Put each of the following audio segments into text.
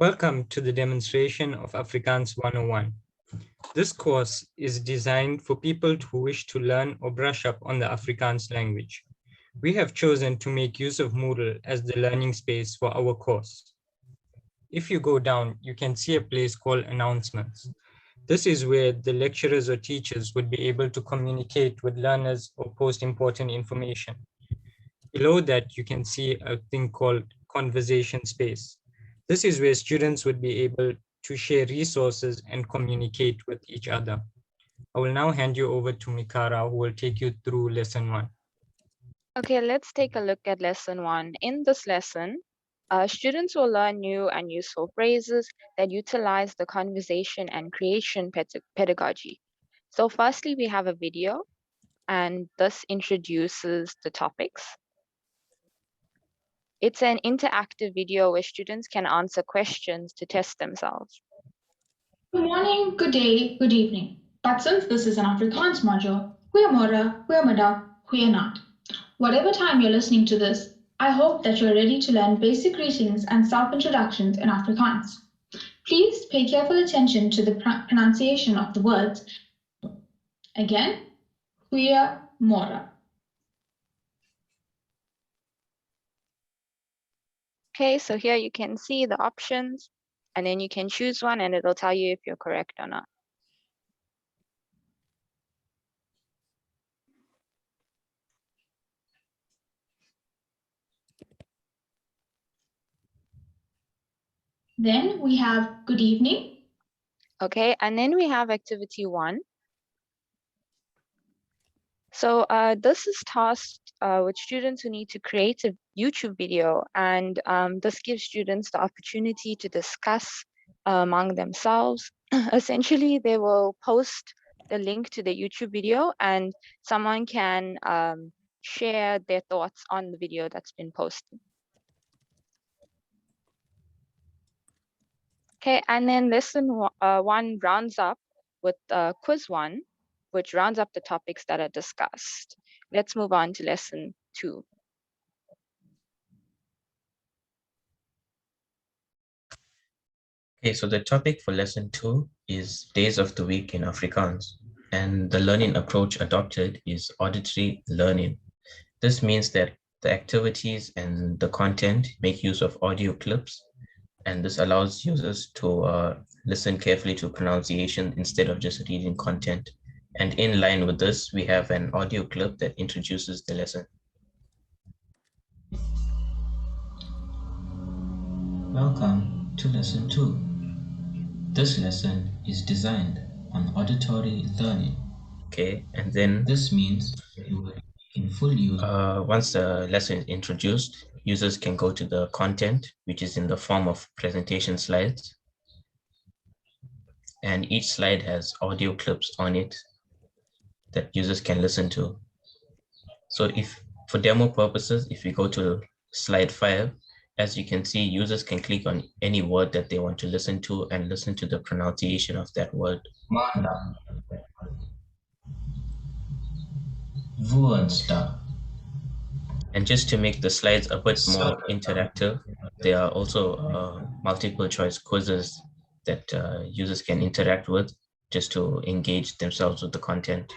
Welcome to the demonstration of Afrikaans 101. This course is designed for people who wish to learn or brush up on the Afrikaans language. We have chosen to make use of Moodle as the learning space for our course. If you go down, you can see a place called Announcements. This is where the lecturers or teachers would be able to communicate with learners or post important information. Below that, you can see a thing called Conversation Space. This is where students would be able to share resources and communicate with each other. I will now hand you over to Mikara, who will take you through lesson 1. Okay, let's take a look at lesson 1. In this lesson, students will learn new and useful phrases that utilize the conversation and creation pedagogy. So firstly, we have a video, and this introduces the topics. It's an interactive video where students can answer questions to test themselves. Good morning, good day, good evening. But since this is an Afrikaans module, goeiemorgen, goeiemiddag, goeienaand. Whatever time you're listening to this, I hope that you're ready to learn basic greetings and self-introductions in Afrikaans. Please pay careful attention to the pronunciation of the words. Again, goeiemorgen. Okay, so here you can see the options, and then you can choose one and it'll tell you if you're correct or not. Then we have good evening. Okay, and then we have activity 1. So this is tasked with students who need to create a YouTube video, and this gives students the opportunity to discuss among themselves. Essentially, they will post the link to the YouTube video and someone can share their thoughts on the video that's been posted. Okay, and then lesson 1 rounds up with quiz 1, which rounds up the topics that are discussed. Let's move on to lesson 2. Okay, so the topic for lesson 2 is days of the week in Afrikaans, and the learning approach adopted is auditory learning. This means that the activities and the content make use of audio clips, and this allows users to listen carefully to pronunciation instead of just reading content. And in line with this, we have an audio clip that introduces the lesson. Welcome to lesson 2. This lesson is designed on auditory learning. Okay, and then this means you will in full use. Once the lesson is introduced, users can go to the content, which is in the form of presentation slides. And each slide has audio clips on it that users can listen to. So for demo purposes, if we go to slide 5, as you can see, users can click on any word that they want to listen to and listen to the pronunciation of that word. Manda. Woensdag. And just to make the slides a bit more interactive, there are also multiple choice quizzes that users can interact with just to engage themselves with the content.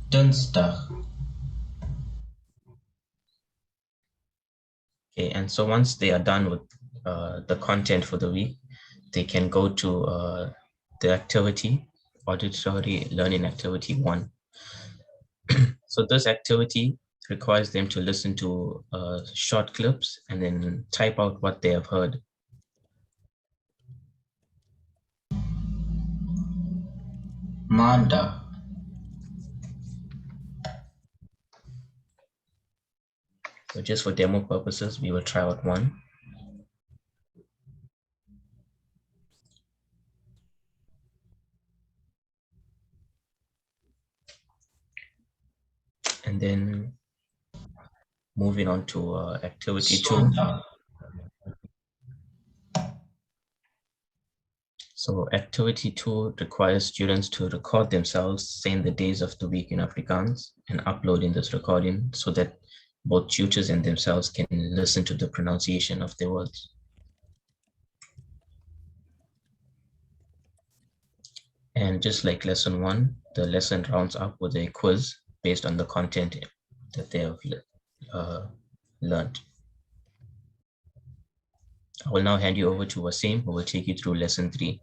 Dinsdag. Okay, and so once they are done with the content for the week, they can go to the activity, auditory learning activity 1. So this activity requires them to listen to short clips and then type out what they have heard. Manda. So just for demo purposes, we will try out 1. And then moving on to activity 2. So activity 2 requires students to record themselves saying the days of the week in Afrikaans and uploading this recording so that both tutors and themselves can listen to the pronunciation of their words. And just like lesson 1, the lesson rounds up with a quiz based on the content that they have learned. I will now hand you over to Wasim, who will take you through lesson 3.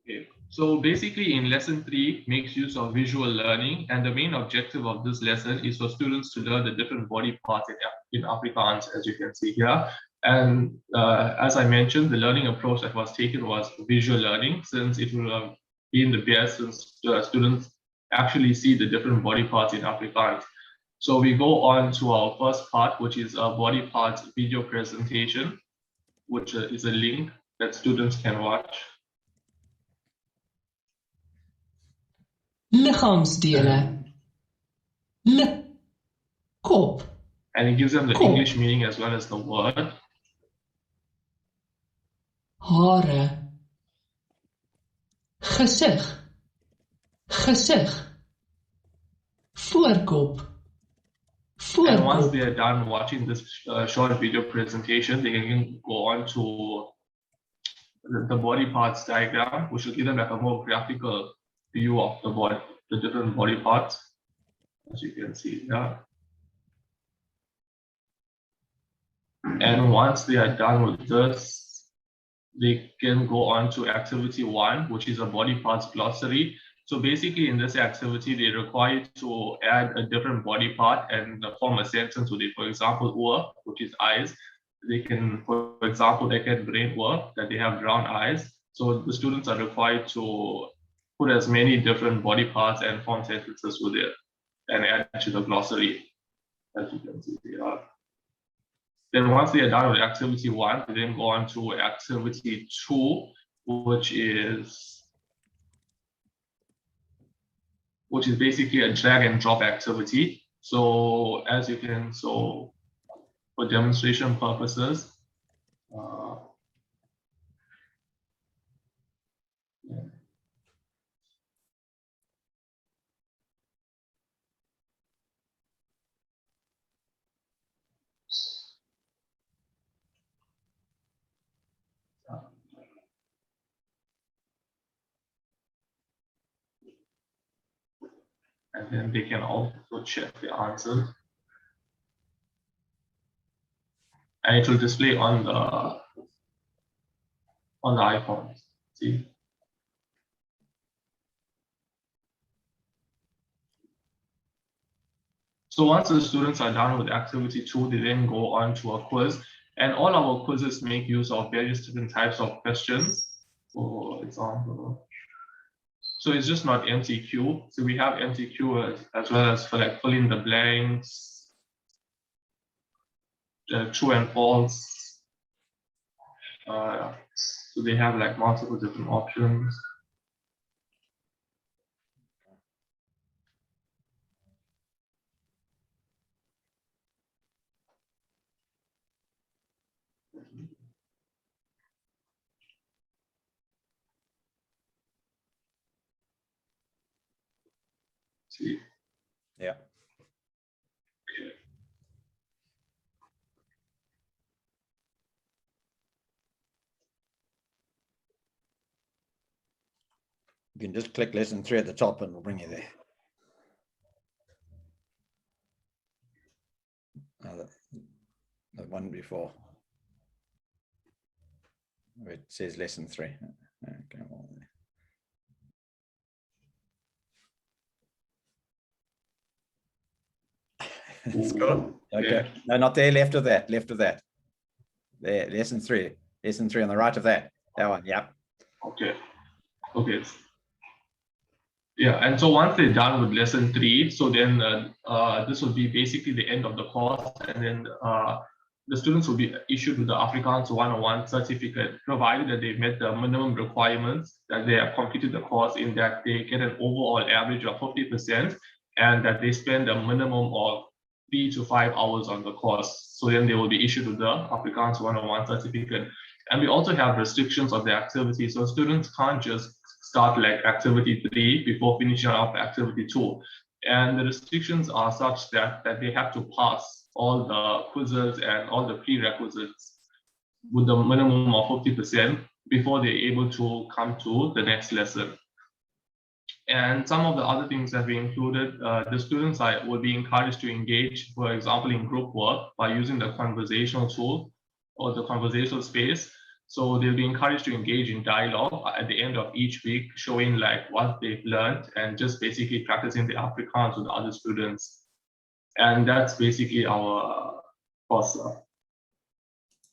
Okay. So basically in lesson 3 makes use of visual learning, and the main objective of this lesson is for students to learn the different body parts in Afrikaans, as you can see here. And as I mentioned, the learning approach that was taken was visual learning, since it will have been the best since students actually see the different body parts in Afrikaans. So we go on to our first part, which is a body parts video presentation, which is a link that students can watch. Lichaamsdele. Kop. And it gives them the English meaning as well as the word. Hare. Gesig. Gesig. Voorkop. And once they are done watching this short video presentation, they can go on to the body parts diagram, which will give them like a more graphical view of the body, the different body parts, as you can see here. And once they are done with this, they can go on to activity 1, which is a body parts glossary. So basically in this activity, they require you to add a different body part and form a sentence with it. For example, oor, which is eyes. They can, for example, they can brain oor, that they have brown eyes. So the students are required to put as many different body parts and form sentences with it and add to the glossary, as you can see here. Then once they are done with activity 1, they then go on to activity 2, which is basically a drag and drop activity. So as you can, so for demonstration purposes, and then they can also check the answers. And it will display on the iPhone. See? So once the students are done with activity 2, they then go on to a quiz. And all our quizzes make use of various different types of questions. For example, so it's just not MCQ. So we have MCQ as well as for like fill in the blanks, true and false. So they have like multiple different options. See? Yeah. You can just click lesson 3 at the top and it'll bring you there. The one before, where it says lesson 3. Okay, well, it's good. Okay. Yeah. No, not there. Left of that. Left of that. There. Lesson 3. Lesson 3 on the right of that. That one. Yep. Okay. Okay. Yeah. And so once they're done with lesson 3, so then this will be basically the end of the course, and then the students will be issued with the Afrikaans 101 certificate, provided that they've met the minimum requirements, that they have completed the course, in that they get an overall average of 50%, and that they spend a minimum of 3 to 5 hours on the course. So then they will be issued with the Afrikaans 101 certificate. And we also have restrictions on the activity. So students can't just start like activity 3 before finishing up activity 2. And the restrictions are such that they have to pass all the quizzes and all the prerequisites with a minimum of 50% before they're able to come to the next lesson. And some of the other things that we included, the students will be encouraged to engage, for example, in group work by using the conversational tool or the conversational space. So they'll be encouraged to engage in dialogue at the end of each week, showing like what they've learned and just basically practicing the Afrikaans with other students. And that's basically our course.